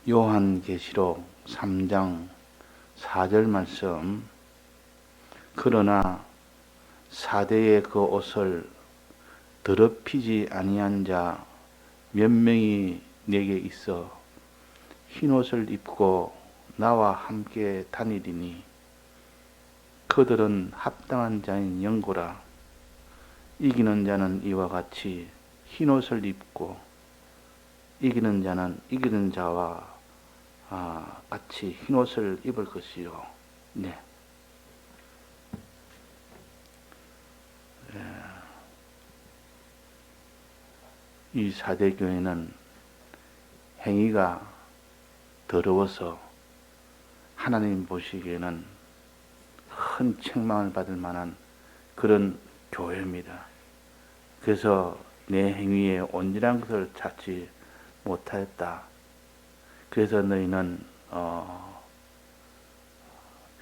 요한계시록 3장 4절 말씀. 그러나 사대의 그 옷을 더럽히지 아니한 자 몇 명이 내게 있어 흰옷을 입고 나와 함께 다니리니 그들은 합당한 자인 영고라. 이기는 자는 이와 같이 흰옷을 입고 이기는 자는 이기는 자와 같이 흰옷을 입을 것이요. 네. 이 사대교회는 행위가 더러워서 하나님 보시기에는 큰 책망을 받을 만한 그런 교회입니다. 그래서 내 행위에 온전한 것을 찾지 못하였다. 그래서 너희는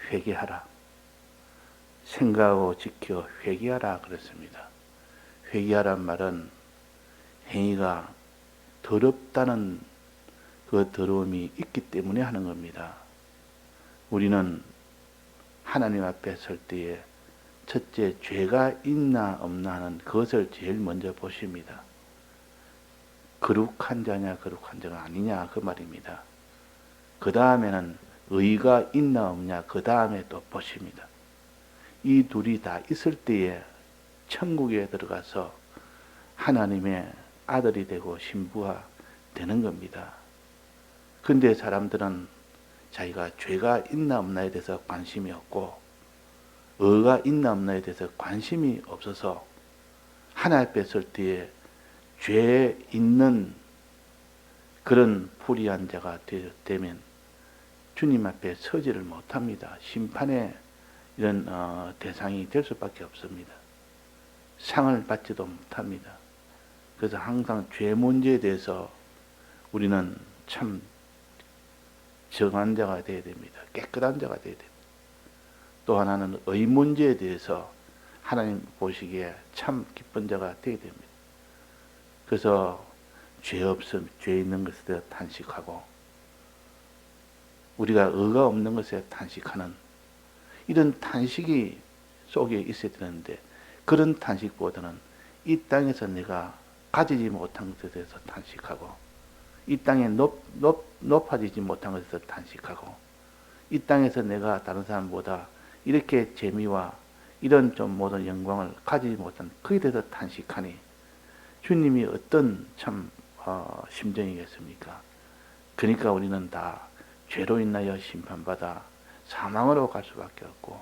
회개하라. 생각하고 지켜 회개하라 그랬습니다. 회개하란 말은 행위가 더럽다는 그 더러움이 있기 때문에 하는 겁니다. 우리는 하나님 앞에 설 때에 첫째 죄가 있나 없나 하는 그것을 제일 먼저 보십니다. 거룩한 자냐 거룩한 자가 아니냐 그 말입니다. 그 다음에는 의가 있나 없냐 그 다음에 또 보십니다. 이 둘이 다 있을 때에 천국에 들어가서 하나님의 아들이 되고 신부가 되는 겁니다. 근데 사람들은 자기가 죄가 있나 없나에 대해서 관심이 없고 의가 있나 없나에 대해서 관심이 없어서 하나님 앞에 설 때에 죄 있는 그런 불의한 자가 되면 주님 앞에 서지를 못합니다. 심판의 이런 대상이 될 수밖에 없습니다. 상을 받지도 못합니다. 그래서 항상 죄 문제에 대해서 우리는 참 정한 자가 되어야 됩니다. 깨끗한 자가 되어야 됩니다. 또 하나는 의 문제에 대해서 하나님 보시기에 참 기쁜 자가 되어야 됩니다. 그래서 죄 없음, 죄 있는 것에 대해 탄식하고 우리가 의가 없는 것에 탄식하는 이런 탄식이 속에 있어야 되는데 그런 탄식보다는 이 땅에서 내가 가지지 못한 것에 대해서 탄식하고 이 땅에 높아지지 못한 것에 대해서 탄식하고 이 땅에서 내가 다른 사람보다 이렇게 재미와 이런 좀 모든 영광을 가지지 못한 그에 대해서 탄식하니 주님이 어떤 참 심정이겠습니까? 그러니까 우리는 다 죄로 인하여 심판받아 사망으로 갈 수밖에 없고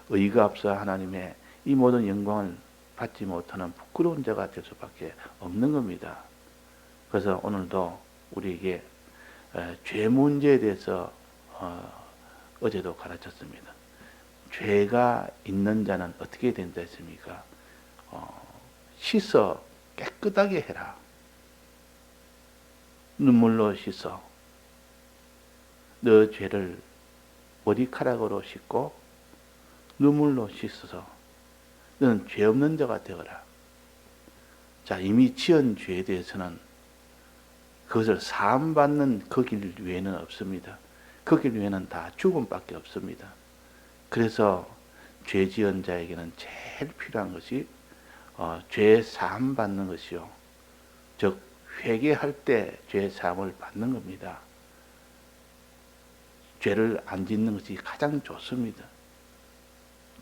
의가 없어 하나님의 이 모든 영광을 받지 못하는 부끄러운 자가 될 수밖에 없는 겁니다. 그래서 오늘도 우리에게 죄 문제에 대해서 어제도 가르쳤습니다. 죄가 있는 자는 어떻게 된다 했습니까? 씻어 깨끗하게 해라. 눈물로 씻어. 너 죄를 머리카락으로 씻고 눈물로 씻어서 너는 죄 없는 자가 되어라. 자, 이미 지은 죄에 대해서는 그것을 사함받는 그 길 외에는 없습니다. 그 길 외에는 다 죽음밖에 없습니다. 그래서 죄 지은 자에게는 제일 필요한 것이 죄 사함 받는 것이요. 즉 회개할 때 죄 사함을 받는 겁니다. 죄를 안 짓는 것이 가장 좋습니다.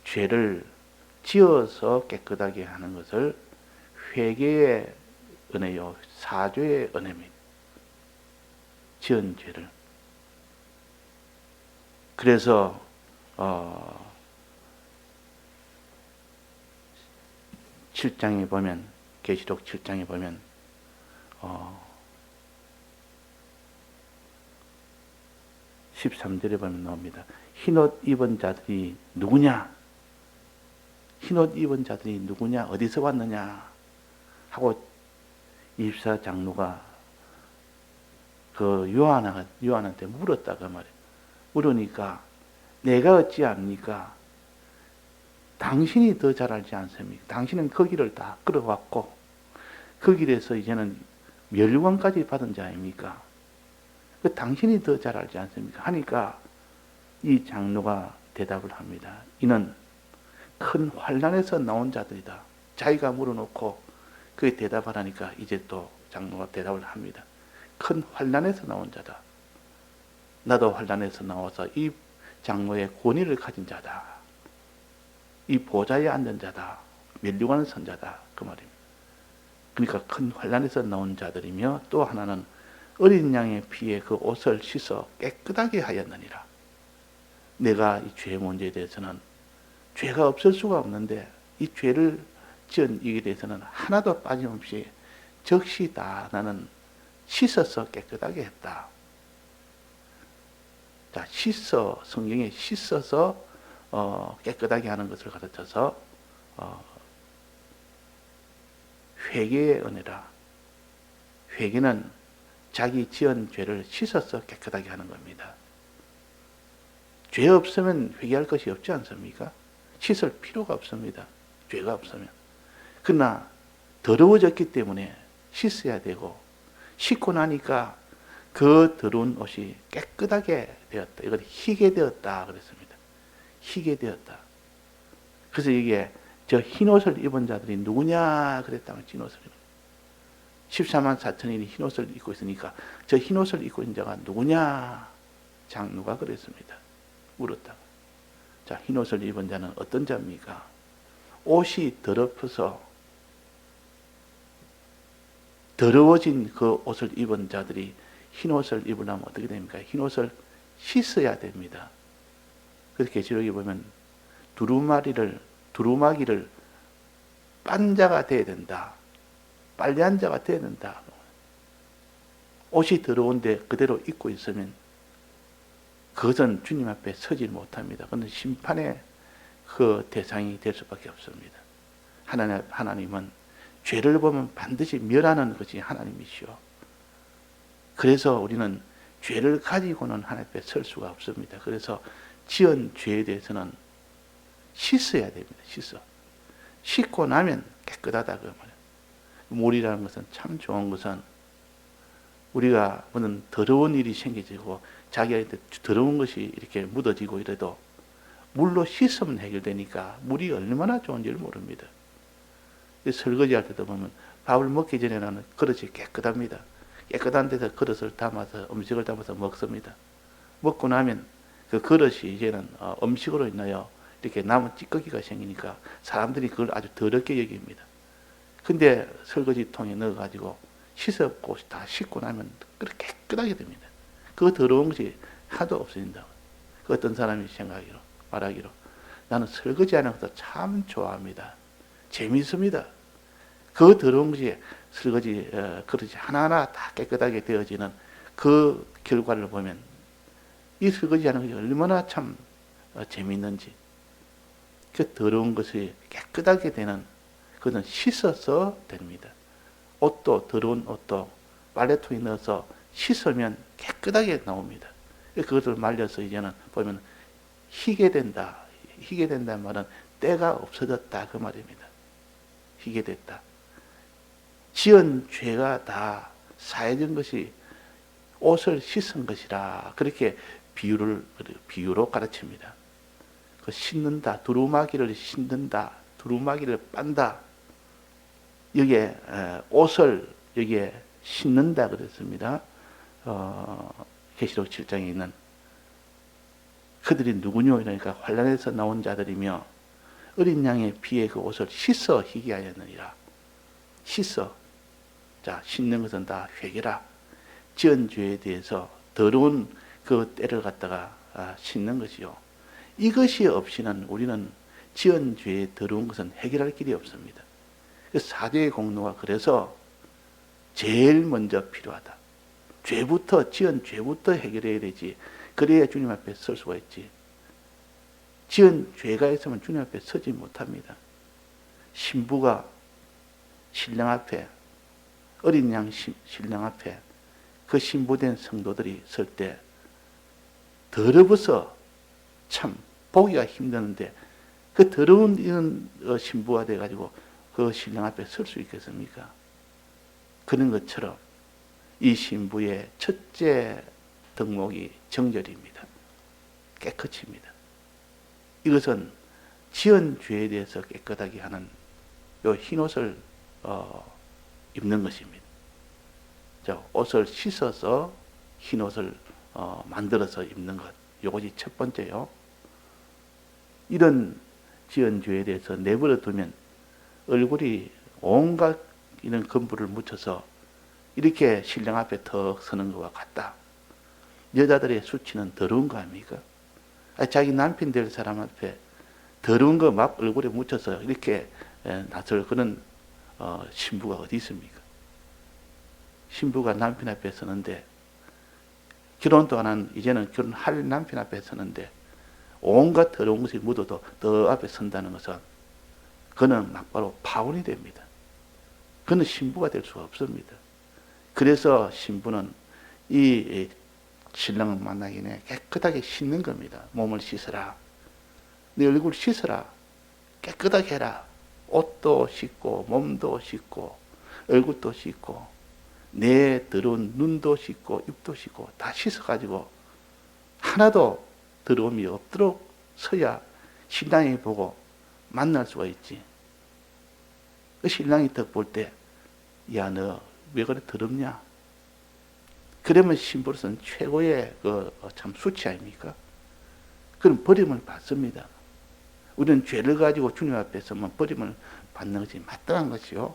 죄를 지어서 깨끗하게 하는 것을 회개의 은혜요, 사죄의 은혜입니다. 지은 죄를. 그래서 7장에 보면, 계시록 7장에 보면 13절에 보면 나옵니다. 흰옷 입은 자들이 누구냐? 흰옷 입은 자들이 누구냐? 어디서 왔느냐? 하고 24장로가 그 요한한테 물었다 그 말이에요. 물으니까 내가 어찌 압니까? 당신이 더 잘 알지 않습니까? 당신은 그 길을 다 끌어왔고 그 길에서 이제는 멸관까지 받은 자 아닙니까? 그 당신이 더 잘 알지 않습니까? 하니까 이 장로가 대답을 합니다. 이는 큰 환난에서 나온 자들이다. 자기가 물어놓고 그에 대답하라니까 이제 또 장로가 대답을 합니다. 큰 환난에서 나온 자다. 나도 환난에서 나와서 이 장로의 권위를 가진 자다. 이 보좌에 앉은 자다. 멸류관을 선 자다. 그 말입니다. 그러니까 큰 환난에서 나온 자들이며 또 하나는 어린 양의 피에 그 옷을 씻어 깨끗하게 하였느니라. 내가 이 죄 문제에 대해서는 죄가 없을 수가 없는데 이 죄를 지은 이에 대해서는 하나도 빠짐없이 적시 다 나는 씻어서 깨끗하게 했다. 자, 성경에 씻어서 깨끗하게 하는 것을 가르쳐서 회개의 은혜라. 회개는 자기 지은 죄를 씻어서 깨끗하게 하는 겁니다. 죄 없으면 회개할 것이 없지 않습니까? 씻을 필요가 없습니다. 죄가 없으면. 그러나 더러워졌기 때문에 씻어야 되고 씻고 나니까 그 더러운 옷이 깨끗하게 되었다. 이걸 희게 되었다 그랬습니다. 희게 되었다. 그래서 이게 저 흰옷을 입은 자들이 누구냐 그랬다면 흰옷을 입은 14만 4천인이 흰옷을 입고 있으니까 저 흰옷을 입고 있는 자가 누구냐 장로가 그랬습니다. 물었다. 자, 흰옷을 입은 자는 어떤 자입니까? 옷이 더럽어서 더러워진 그 옷을 입은 자들이 흰옷을 입으려면 어떻게 됩니까? 흰옷을 씻어야 됩니다. 그래서 계시록에 보면 두루마기를 빤 자가 돼야 된다. 빨래한 자가 돼야 된다. 옷이 더러운데 그대로 입고 있으면 그것은 주님 앞에 서지 못합니다. 그건 심판의 그 대상이 될 수밖에 없습니다. 하나님은 죄를 보면 반드시 멸하는 것이 하나님이시오. 그래서 우리는 죄를 가지고는 하나님 앞에 설 수가 없습니다. 그래서 지은 죄에 대해서는 씻어야 됩니다. 씻고 나면 깨끗하다 그 말이에요. 물이라는 것은 참 좋은 것은 우리가 무슨 더러운 일이 생기고 자기한테 더러운 것이 이렇게 묻어지고 이래도 물로 씻으면 해결되니까 물이 얼마나 좋은지를 모릅니다. 설거지할 때도 보면 밥을 먹기 전에는 그릇이 깨끗합니다. 깨끗한 데서 그릇을 담아서 음식을 담아서 먹습니다. 먹고 나면 그 그릇이 이제는 음식으로 인하여 이렇게 남은 찌꺼기가 생기니까 사람들이 그걸 아주 더럽게 여깁니다. 근데 설거지통에 넣어가지고 씻었고 다 씻고 나면 그렇게 깨끗하게 됩니다. 그 더러운 것이 하도 없어진다. 그 어떤 사람이 말하기로 나는 설거지하는 것도 참 좋아합니다. 재미있습니다. 그 더러운 것이 설거지 그릇이 하나하나 다 깨끗하게 되어지는 그 결과를 보면 이 설거지하는 것이 얼마나 참 재미있는지. 그 더러운 것이 깨끗하게 되는 그것은 씻어서 됩니다. 옷도 더러운 옷도 빨래통에 넣어서 씻으면 깨끗하게 나옵니다. 그것을 말려서 이제는 보면 희게 된다. 희게 된다는 말은 때가 없어졌다 그 말입니다. 희게 됐다. 지은 죄가 다 사해진 것이 옷을 씻은 것이라 그렇게 비유로 가르칩니다. 그 씻는다, 두루마기를 씻는다, 두루마기를 빤다. 여기에 옷을 여기에 씻는다 그랬습니다. 계시록 7장에 있는 그들이 누구뇨? 그러니까 환란에서 나온 자들이며 어린 양의 피에 그 옷을 씻어 희게 하였느니라. 씻어. 자, 씻는 것은 다 회개라. 지은 죄에 대해서 더러운 그 때를 갖다가 씻는 것이요. 이것이 없이는 우리는 지은 죄의 더러운 것은 해결할 길이 없습니다. 그 사죄의 공로가 그래서 제일 먼저 필요하다. 지은 죄부터 해결해야 되지. 그래야 주님 앞에 설 수가 있지. 지은 죄가 있으면 주님 앞에 서지 못합니다. 신부가 신랑 앞에, 어린 양 신랑 앞에 그 신부된 성도들이 설 때 더러워서 참 보기가 힘드는데 그 더러운 이런 신부가 돼가지고 그 신랑 앞에 설 수 있겠습니까? 그런 것처럼 이 신부의 첫째 덕목이 정절입니다. 깨끗입니다. 이것은 지은 죄에 대해서 깨끗하게 하는 요 흰옷을 입는 것입니다. 자, 옷을 씻어서 흰옷을 만들어서 입는 것. 이것이 첫 번째요. 이런 지은 죄에 대해서 내버려 두면 얼굴이 온갖 이런 금부를 묻혀서 이렇게 신랑 앞에 턱 서는 것과 같다. 여자들의 수치는 더러운 거 아닙니까? 자기 남편 될 사람 앞에 더러운 거 막 얼굴에 묻혀서 이렇게 나설 그런 신부가 어디 있습니까? 신부가 남편 앞에 서는데, 결혼도 안 한 이제는 결혼할 남편 앞에 서는데 온갖 더러운 것이 묻어도 더 앞에 선다는 것은 그는 막바로 파혼이 됩니다. 그는 신부가 될 수가 없습니다. 그래서 신부는 이 신랑을 만나기 전에 깨끗하게 씻는 겁니다. 몸을 씻어라. 내 얼굴 씻어라. 깨끗하게 해라. 옷도 씻고 몸도 씻고 얼굴도 씻고 내 더러운 눈도 씻고 입도 씻고 다 씻어가지고 하나도 더러움이 없도록 서야 신랑이 보고 만날 수가 있지. 그 신랑이 딱 볼 때, 야, 너 왜 그래 더럽냐? 그러면 신부로서는 최고의 참 수치 아닙니까? 그럼 버림을 받습니다. 우리는 죄를 가지고 주님 앞에 서면 버림을 받는 것이 마땅한 것이요.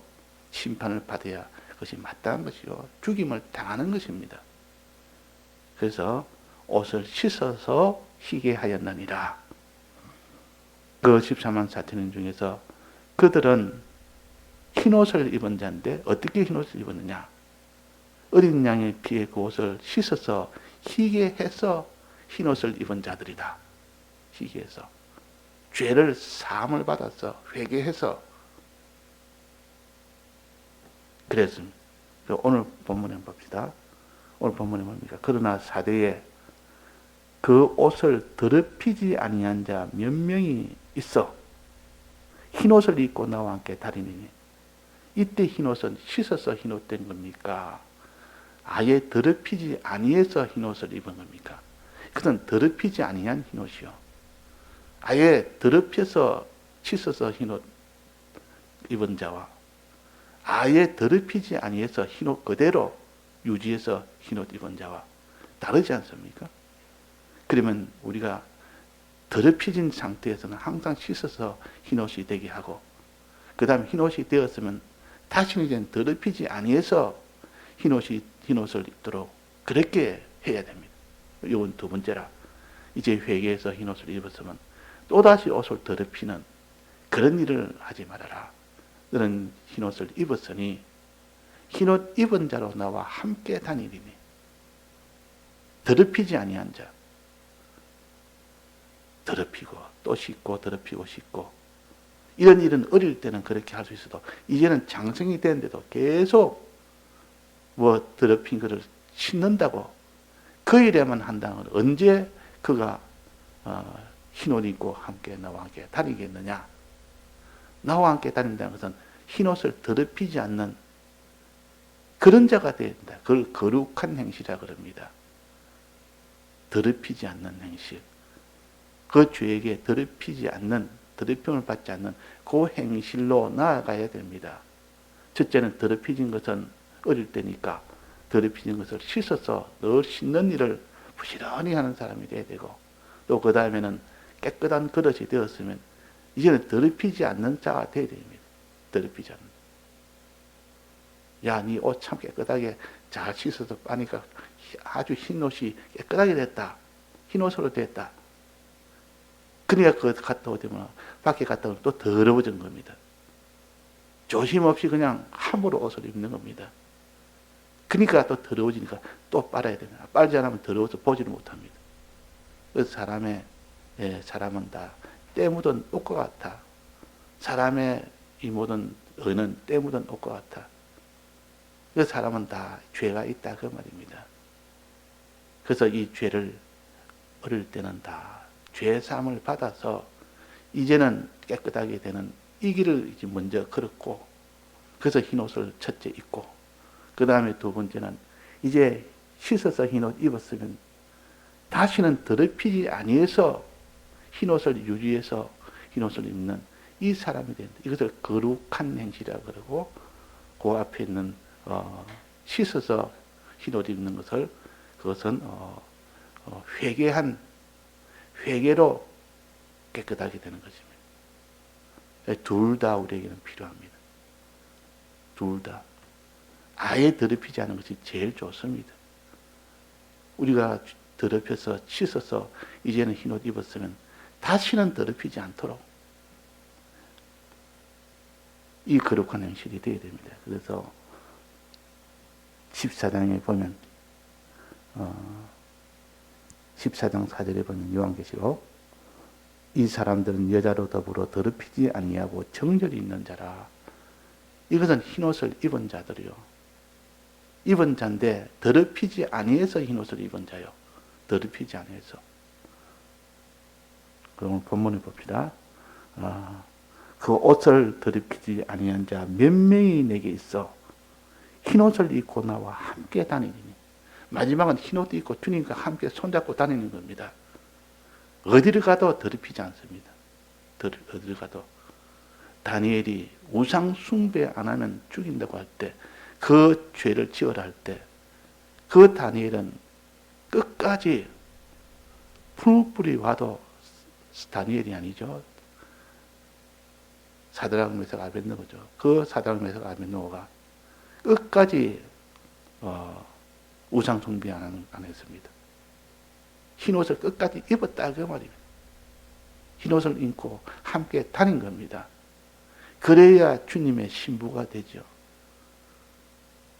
심판을 받아야 그것이 마땅한 것이요. 죽임을 당하는 것입니다. 그래서 옷을 씻어서 희게 하였느니라. 그 14만 4천인 중에서 그들은 흰옷을 입은 자인데 어떻게 흰옷을 입었느냐? 어린 양의 피에 그 옷을 씻어서 희게 해서 흰옷을 입은 자들이다. 희게 해서. 죄를 사함을 받아서 회개해서 그랬습니다. 오늘 본문에 봅시다. 오늘 본문에 뭡니까? 그러나 사대에 그 옷을 더럽히지 아니한 자 몇 명이 있어 흰옷을 입고 나와 함께 다니니 이때 흰옷은 씻어서 흰옷 된 겁니까? 아예 더럽히지 아니해서 흰옷을 입은 겁니까? 그것은 더럽히지 아니한 흰옷이요. 아예 더럽혀서 씻어서 흰옷 입은 자와 아예 더럽히지 아니해서 흰옷 그대로 유지해서 흰옷 입은 자와 다르지 않습니까? 그러면 우리가 더럽혀진 상태에서는 항상 씻어서 흰옷이 되게 하고 그 다음에 흰옷이 되었으면 다시는 이제 더럽히지 아니해서 흰옷을 입도록 그렇게 해야 됩니다. 이건 두 번째라. 이제 회개해서 흰옷을 입었으면 또다시 옷을 더럽히는 그런 일을 하지 말아라. 너는 흰옷을 입었으니 흰옷 입은 자로 나와 함께 다니리니 더럽히지 아니한 자 더럽히고 또 씻고 더럽히고 씻고 이런 일은 어릴 때는 그렇게 할 수 있어도 이제는 장성이 되는데도 계속 뭐 더럽힌 것을 씻는다고 그 일에만 한다면 언제 그가 흰옷 입고 함께 나와 함께 다니겠느냐? 나와 함께 다닌다는 것은 흰옷을 더럽히지 않는 그런 자가 되어야 된다. 그걸 거룩한 행실이라 그럽니다. 더럽히지 않는 행실. 그 죄에게 더럽히지 않는, 더럽힘을 받지 않는 그 행실로 나아가야 됩니다. 첫째는 더럽혀진 것은 어릴 때니까 더럽혀진 것을 씻어서 늘 씻는 일을 부지런히 하는 사람이 돼야 되고 또 그 다음에는 깨끗한 그릇이 되었으면 이제는 더럽히지 않는 자가 되어야 됩니다. 더럽히지 않는. 야, 네 옷 참 깨끗하게 잘 씻어서 빠니까 아주 흰 옷이 깨끗하게 됐다. 흰 옷으로 됐다. 그러니까 그 갔다 오면 밖에 갔다 오면 또 더러워진 겁니다. 조심 없이 그냥 함부로 옷을 입는 겁니다. 그러니까 또 더러워지니까 또 빨아야 됩니다. 빨지 않으면 더러워서 보지를 못합니다. 그래서 사람은 다 때 묻은 옷과 같아. 사람의 이 모든 의는 때 묻은 옷과 같아. 그 사람은 다 죄가 있다 그 말입니다. 그래서 이 죄를 어릴 때는 다 죄 사함을 받아서 이제는 깨끗하게 되는 이 길을 이제 먼저 걸었고 그래서 흰옷을 첫째 입고 그 다음에 두 번째는 이제 씻어서 흰옷 입었으면 다시는 더럽히지 아니해서 흰옷을 유지해서 흰옷을 입는 이 사람이 된다. 이것을 거룩한 행실이라고 그러고, 그 앞에 있는 씻어서 흰옷 입는 것을, 그것은 회개로 깨끗하게 되는 것입니다. 둘 다 우리에게는 필요합니다. 둘 다. 아예 더럽히지 않은 것이 제일 좋습니다. 우리가 더럽혀서 씻어서 이제는 흰옷 입었으면 다시는 더럽히지 않도록 이 거룩한 행실이 되어야 됩니다. 그래서 14장에 보면 14장 4절에 보면 요한계시록 이 사람들은 여자로 더불어 더럽히지 아니하고 정절이 있는 자라. 이것은 흰옷을 입은 자들이요. 입은 자인데 더럽히지 아니해서 흰옷을 입은 자요. 더럽히지 아니해서. 그럼 본문을 봅시다. 그 옷을 더럽히지 아니한 자 몇 명이 내게 있어 흰옷을 입고 나와 함께 다니니. 마지막은 흰옷도 입고 주님과 함께 손잡고 다니는 겁니다. 어디를 가도 더럽히지 않습니다. 어디를 가도. 다니엘이 우상 숭배 안 하면 죽인다고 할 때, 그 죄를 지어라 할 때, 그 다니엘은 끝까지 풀무불이 와도 다니엘이 아니죠. 사드락 메삭 아벳느고죠. 그 사드락 메삭 아벳느고가 끝까지 우상 숭배 안 했습니다. 흰옷을 끝까지 입었다 그 말입니다. 흰옷을 입고 함께 다닌 겁니다. 그래야 주님의 신부가 되죠.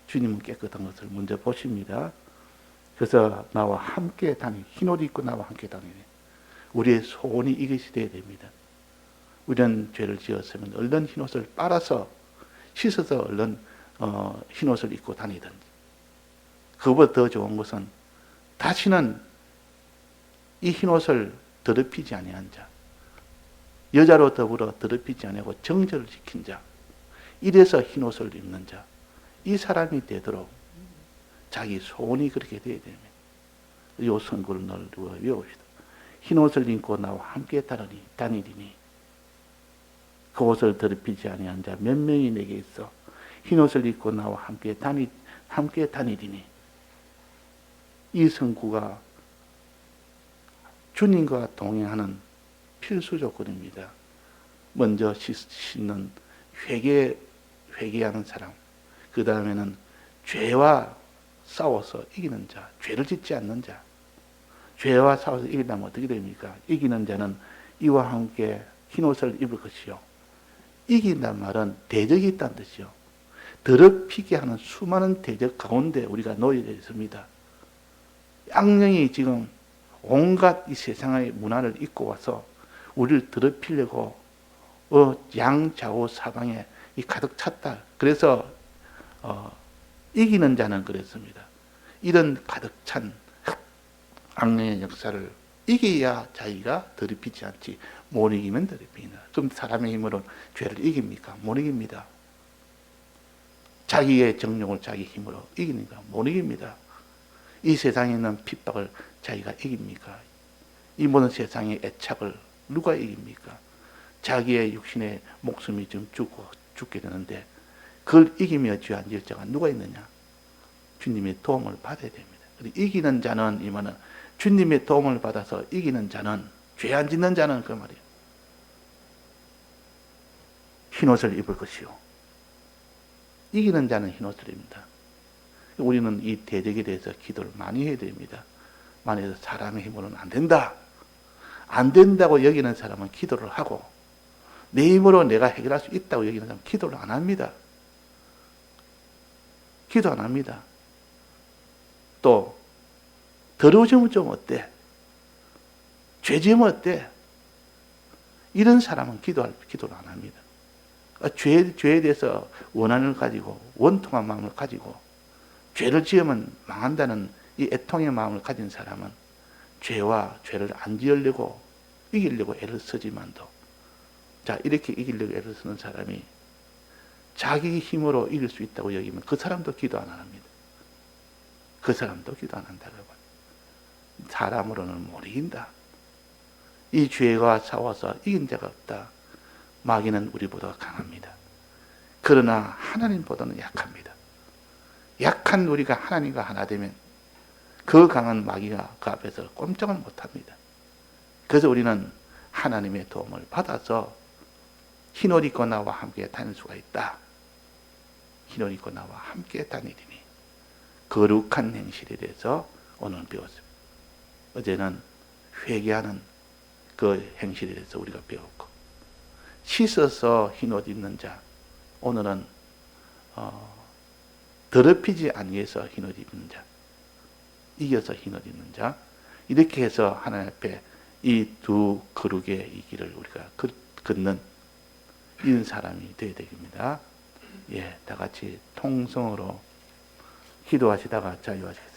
주님은 깨끗한 것을 먼저 보십니다. 그래서 나와 함께 흰옷 입고 나와 함께 다니네. 우리의 소원이 이것이 되어야 됩니다. 우리는 죄를 지었으면 얼른 흰옷을 빨아서 씻어서 얼른 흰옷을 입고 다니든지. 그보다 더 좋은 것은 다시는 이 흰옷을 더럽히지 아니한 자, 여자로 더불어 더럽히지 아니하고 정절을 지킨 자, 이래서 흰옷을 입는 자, 이 사람이 되도록 자기 소원이 그렇게 되어야 됩니다. 이 선구를 늘 외웁시다. 흰옷을 입고 나와 함께 다니리니 그 옷을 더럽히지 아니한 자 몇 명이 내게 있어 흰옷을 입고 나와 함께 다니리니. 이 선구가 주님과 동행하는 필수 조건입니다. 먼저 씻는 회개하는 사람, 그 다음에는 죄와 싸워서 이기는 자, 죄를 짓지 않는 자. 죄와 싸워서 이기려면 어떻게 됩니까? 이기는 자는 이와 함께 흰옷을 입을 것이요. 이긴다는 말은 대적이 있다는 뜻이요. 더럽히게 하는 수많은 대적 가운데 우리가 놓여져 있습니다. 악령이 지금 온갖 이 세상의 문화를 입고 와서 우리를 더럽히려고 양좌우 사방에 가득 찼다. 그래서 이기는 자는 그랬습니다. 이런 가득 찬 악령의 역사를 이겨야 자기가 더럽히지 않지. 못 이기면 더럽히나. 그럼 사람의 힘으로 죄를 이깁니까? 못 이깁니다. 자기의 정욕을 자기 힘으로 이기니까 못 이깁니다. 이 세상에 있는 핍박을 자기가 이깁니까? 이 모든 세상의 애착을 누가 이깁니까? 자기의 육신의 목숨이 좀 죽게 되는데 그걸 이기며 죄 안 지을 자가 누가 있느냐? 주님의 도움을 받아야 됩니다. 이기는 자는 이만은 주님의 도움을 받아서 이기는 자는 죄 안 짓는 자는 그 말이에요. 흰옷을 입을 것이요. 이기는 자는 흰옷을 입니다. 우리는 이 대적에 대해서 기도를 많이 해야 됩니다. 만약에 사람의 힘으로는 안 된다. 안 된다고 여기는 사람은 기도를 하고 내 힘으로 내가 해결할 수 있다고 여기는 사람은 기도를 안 합니다. 기도 안 합니다. 또 더러워지면 좀 어때? 죄 지으면 어때? 이런 사람은 기도를 안 합니다. 죄에 대해서 원한을 가지고 원통한 마음을 가지고 죄를 지으면 망한다는 이 애통의 마음을 가진 사람은 죄를 안 지으려고 이기려고 애를 쓰지만도 이렇게 이기려고 애를 쓰는 사람이 자기 힘으로 이길 수 있다고 여기면 그 사람도 기도 안 합니다. 그 사람도 기도 안 한다고 봐요. 사람으로는 못 이긴다. 이 죄가 싸워서 이긴 자가 없다. 마귀는 우리보다 강합니다. 그러나 하나님보다는 약합니다. 약한 우리가 하나님과 하나 되면 그 강한 마귀가 그 앞에서 꼼짝을 못합니다. 그래서 우리는 하나님의 도움을 받아서 흰 옷 입고 나와 함께 다닐 수가 있다. 흰 옷 입고 나와 함께 다니리니 거룩한 행실에 대해서 오늘 배웠습니다. 어제는 회개하는 그 행실에 대해서 우리가 배웠고, 씻어서 흰 옷 입는 자, 오늘은 더럽히지 아니해서 흰 옷 입는 자, 이겨서 흰 옷 입는 자, 이렇게 해서 하나님 앞에 이 두 거룩의 이 길을 우리가 걷는 이런 사람이 되어야 되겠습니다. 예, 다 같이 통성으로 기도하시다가 자유하시겠습니다.